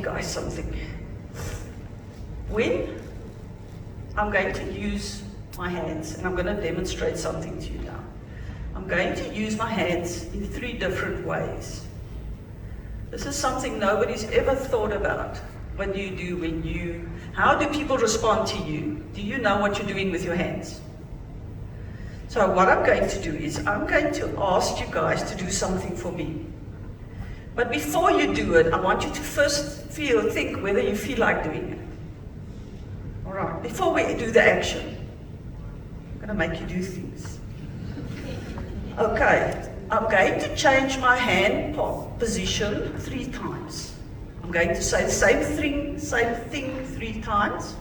guys something. When I'm going to use my hands, and I'm going to demonstrate something to you now. I'm going to use my hands in 3 different ways. This is something nobody's ever thought about. What do you do how do people respond to you? Do you know what you're doing with your hands? So what I'm going to do is I'm going to ask you guys to do something for me. But before you do it, I want you to first think whether you feel like doing it. All right, before we do the action, I'm going to make you do things. Okay, I'm going to change my hand position 3 times. I'm going to say the same thing 3 times.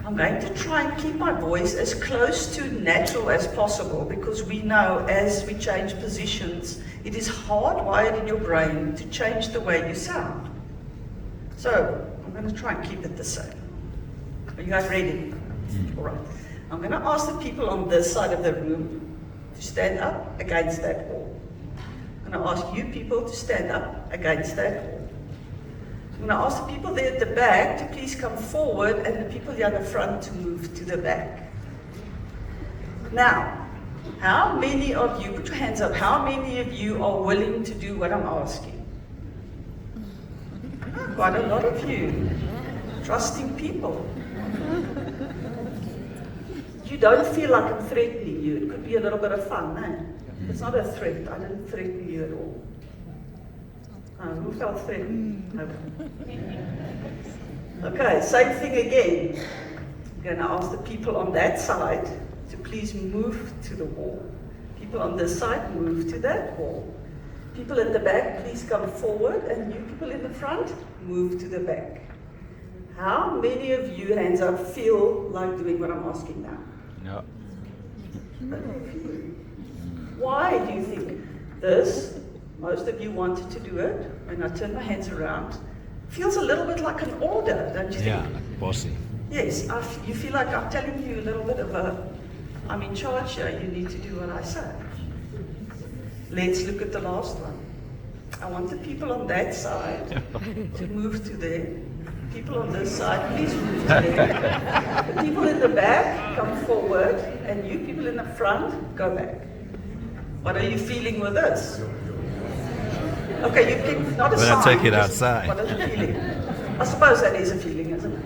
I'm going to try and keep my voice as close to natural as possible, because we know as we change positions, it is hardwired in your brain to change the way you sound. So I'm going to try and keep it the same. Are you guys ready? All right. I'm going to ask the people on this side of the room to stand up against that wall. I'm going to ask you people to stand up against that wall. I'm going to ask the people there at the back to please come forward, and the people here at the front to move to the back. Now, how many of you, put your hands up, how many of you are willing to do what I'm asking? Quite a lot of you. Trusting people. You don't feel like I'm threatening you. It could be a little bit of fun, no? It's not a threat. I didn't threaten you at all. Who felt threatened? Okay, same thing again. I'm going to ask the people on that side to please move to the wall. People on this side, move to that wall. People at the back, please come forward, and you people in the front, move to the back. How many of you, hands up, feel like doing what I'm asking now? No. Why do you think this? Most of you wanted to do it. When I turn my hands around, feels a little bit like an order, don't you think? Yeah, like bossy. Yes, you feel like I'm telling you a little bit of I'm in charge here, you need to do what I say. Let's look at the last one. I want the people on that side to move to there. People on this side, please move to there. The people in the back, come forward, and you people in the front, go back. What are you feeling with this? Okay, you can not a We're sign. gonna take it just outside. What is the feeling? I suppose that is a feeling, isn't it?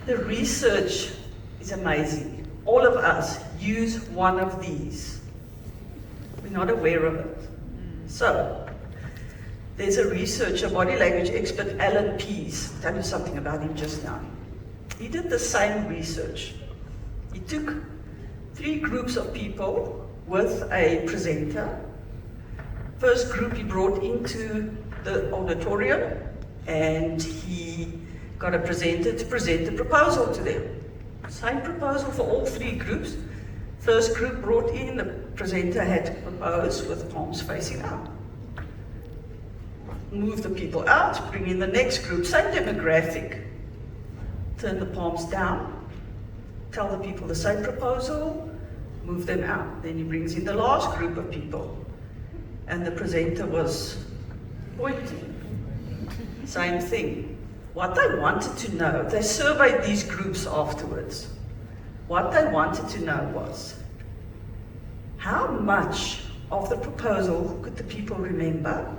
The research is amazing. All of us use one of these. We're not aware of it. So, there's a researcher, body language expert, Alan Pease. I'll tell you something about him just now. He did the same research. He took 3 groups of people with a presenter. First group he brought into the auditorium, and he got a presenter to present a proposal to them. Same proposal for all 3 groups. First group brought in, the presenter had to propose with palms facing out. Move the people out, bring in the next group, same demographic. Turn the palms down, tell the people the same proposal, move them out. Then he brings in the last group of people, and the presenter was pointing. Same thing. What they wanted to know, they surveyed these groups afterwards. What they wanted to know was, how much of the proposal could the people remember?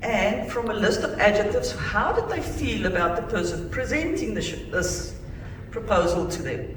And from a list of adjectives, how did they feel about the person presenting this proposal to them?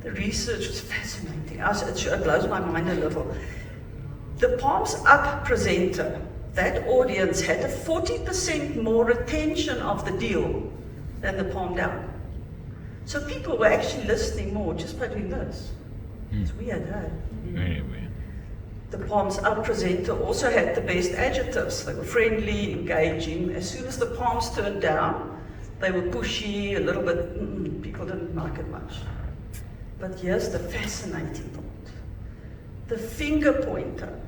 The research was fascinating. It blows my mind a little. The palms up presenter, that audience had a 40% more retention of the deal than the palm down. So people were actually listening more just by doing this. It's weird, eh? Very weird. The palms up presenter also had the best adjectives. They were friendly, engaging. As soon as the palms turned down, they were pushy, a little bit, people didn't like it much. But here's the fascinating part. The finger pointer.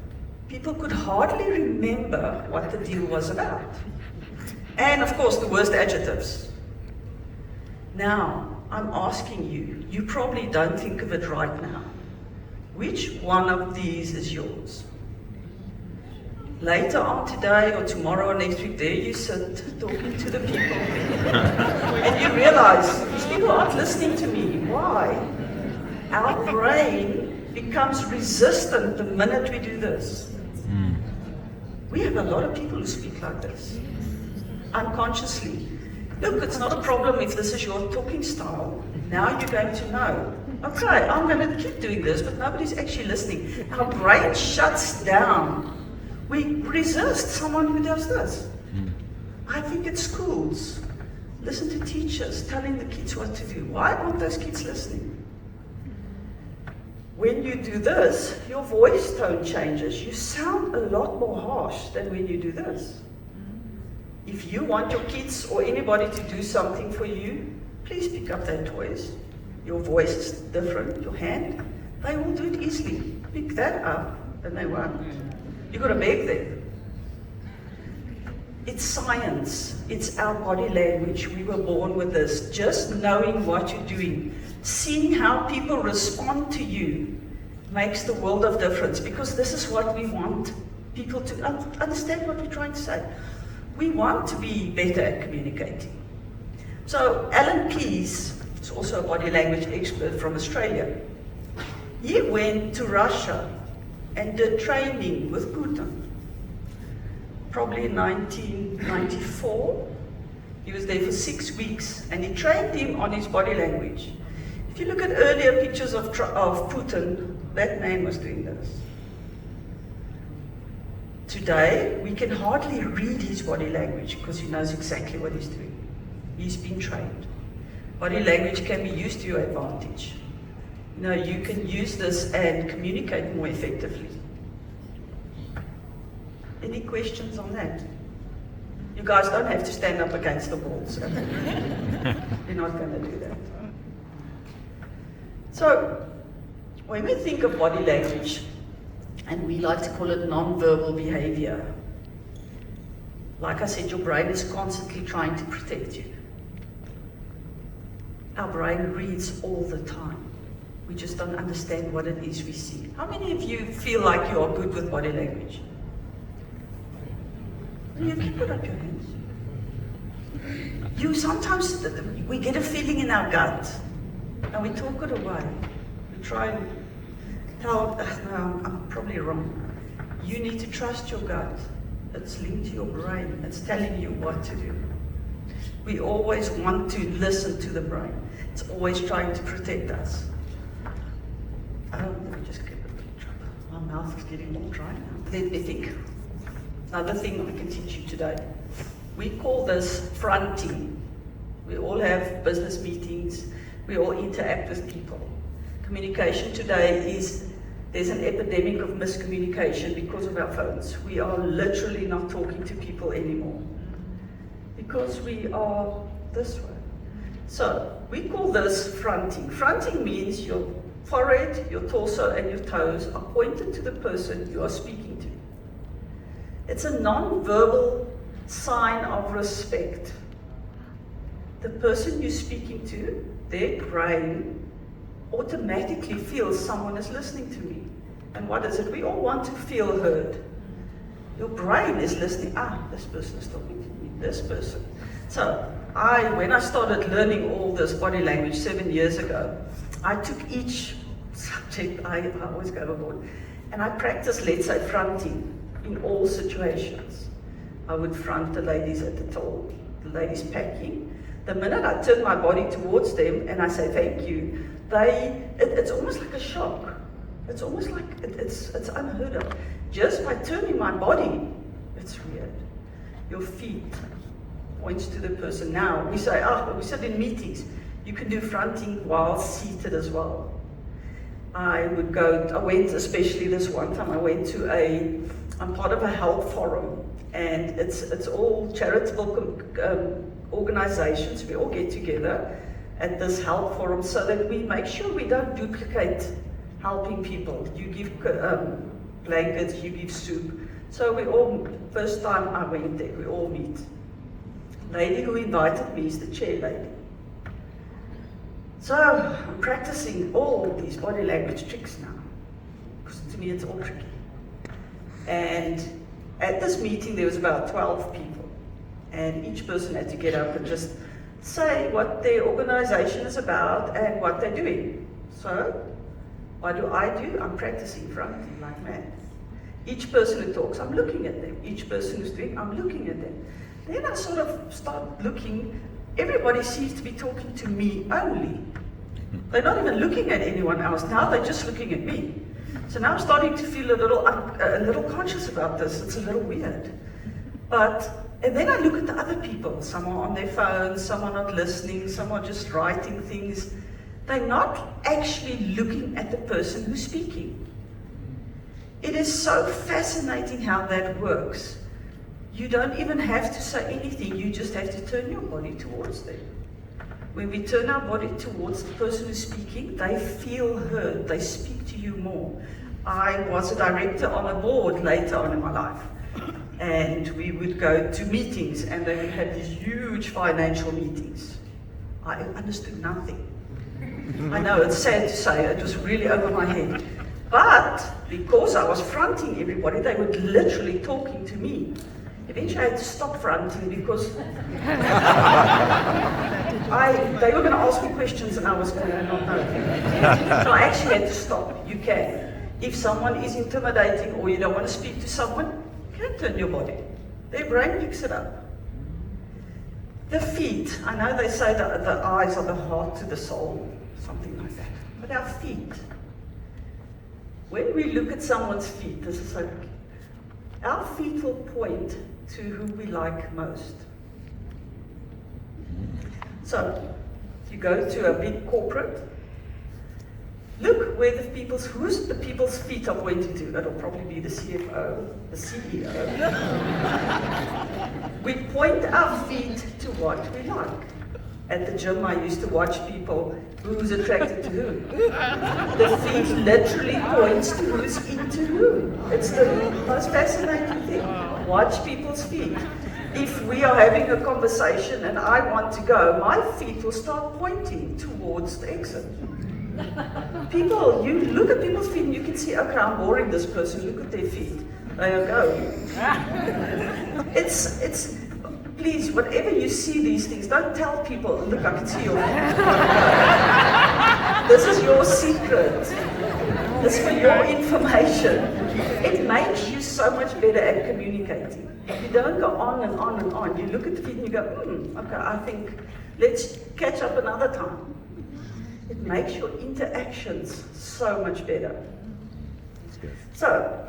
People could hardly remember what the deal was about. And of course, the worst adjectives. Now, I'm asking you, you probably don't think of it right now. Which one of these is yours? Later on today or tomorrow or next week, there you sit talking to the people. And you realize, these people aren't listening to me. Why? Our brain becomes resistant the minute we do this. We have a lot of people who speak like this, unconsciously. Look, it's not a problem if this is your talking style. Now you're going to know. Okay, I'm going to keep doing this, but nobody's actually listening. Our brain shuts down. We resist someone who does this. I think at schools, listen to teachers telling the kids what to do. Why aren't those kids listening? When you do this, your voice tone changes. You sound a lot more harsh than when you do this. If you want your kids or anybody to do something for you, please pick up their toys. Your voice is different, your hand, they will do it easily. Pick that up and they won't. You've got to beg them. It's science. It's our body language. We were born with this. Just knowing what you're doing, seeing how people respond to you makes the world of difference, because this is what we want people to understand what we're trying to say. We want to be better at communicating. So Alan Keyes is also a body language expert from Australia. He went to Russia and did training with Putin, probably in 1994. He was there for 6 weeks and he trained him on his body language. If you look at earlier pictures of Putin, that man was doing this. Today, we can hardly read his body language because he knows exactly what he's doing. He's been trained. Body language can be used to your advantage. You know, you can use this and communicate more effectively. Any questions on that? You guys don't have to stand up against the wall, so you're not going to do that. So, when we think of body language, and we like to call it non-verbal behavior, like I said, your brain is constantly trying to protect you. Our brain reads all the time. We just don't understand what it is we see. How many of you feel like you are good with body language? You can put up your hands. You sometimes, we get a feeling in our gut, and we talk it away. We try and tell, no, I'm probably wrong. You need to trust your gut. It's linked to your brain. It's telling you what to do. We always want to listen to the brain. It's always trying to protect us. Let me just get a bit of trouble. My mouth is getting more dry now. Let me think. Another thing I can teach you today. We call this fronting. We all have business meetings. We all interact with people. Communication today there's an epidemic of miscommunication because of our phones. We are literally not talking to people anymore because we are this way. So we call this fronting. Fronting means your forehead, your torso, and your toes are pointed to the person you are speaking to. It's a non-verbal sign of respect. The person you're speaking to, their brain automatically feels someone is listening to me. And what is it? We all want to feel heard. Your brain is listening. This person is talking to me, this person. So when I started learning all this body language 7 years ago, I took each subject, I always go overboard, and I practiced, let's say, fronting in all situations. I would front the ladies at the till, the ladies packing. The minute I turn my body towards them and I say thank you, it's almost like a shock. It's almost like it's unheard of. Just by turning my body, it's weird. Your feet points to the person. Now we say, we sit in meetings. You can do fronting while seated as well. I went, especially this one time, I'm part of a health forum, and it's all charitable organizations. We all get together at this health forum so that we make sure we don't duplicate helping people. You give blankets, you give soup. So first time I went there, we all meet. The lady who invited me is the chair lady. So I'm practicing all these body language tricks now, because to me it's all tricky. And at this meeting there was about 12 people, and each person had to get up and just say what their organization is about and what they're doing. So, what do? I'm practicing fronting like mad. Each person who talks, I'm looking at them. Each person who's doing, I'm looking at them. Then I sort of start looking, everybody seems to be talking to me only. They're not even looking at anyone else. Now they're just looking at me. So now I'm starting to feel a little conscious about this. It's a little weird. And then I look at the other people. Some are on their phones, some are not listening, some are just writing things. They're not actually looking at the person who's speaking. It is so fascinating how that works. You don't even have to say anything, you just have to turn your body towards them. When we turn our body towards the person who's speaking, they feel heard, they speak to you more. I was a director on a board later on in my life, and we would go to meetings, and they would have these huge financial meetings. I understood nothing. I know, it's sad to say, it was really over my head. But because I was fronting everybody, they were literally talking to me. Eventually I had to stop fronting because they were going to ask me questions and I was going to not know. So I actually had to stop. You can. If someone is intimidating or you don't want to speak to someone, you can turn your body. Their brain picks it up. The feet. I know they say that the eyes are the heart to the soul, something like that. But our feet. When we look at someone's feet, this is like, our feet will point to who we like most. So, if you go to a big corporate, look where who's the people's feet are pointing to. That'll probably be the CFO, the CEO. We point our feet to what we like. At the gym, I used to watch people who's attracted to who. The feet literally points to who's into who. It's the most fascinating thing. Watch people's feet. If we are having a conversation and I want to go, my feet will start pointing towards the exit. You look at people's feet and you can see, okay, I'm boring this person, look at their feet. There you go. Please, whatever you see these things, don't tell people, look, I can see your feet. This is your secret. This is for your information. It makes you so much better at communicating. You don't go on and on and on. You look at the feet and you go, okay, I think let's catch up another time. It makes your interactions so much better. So,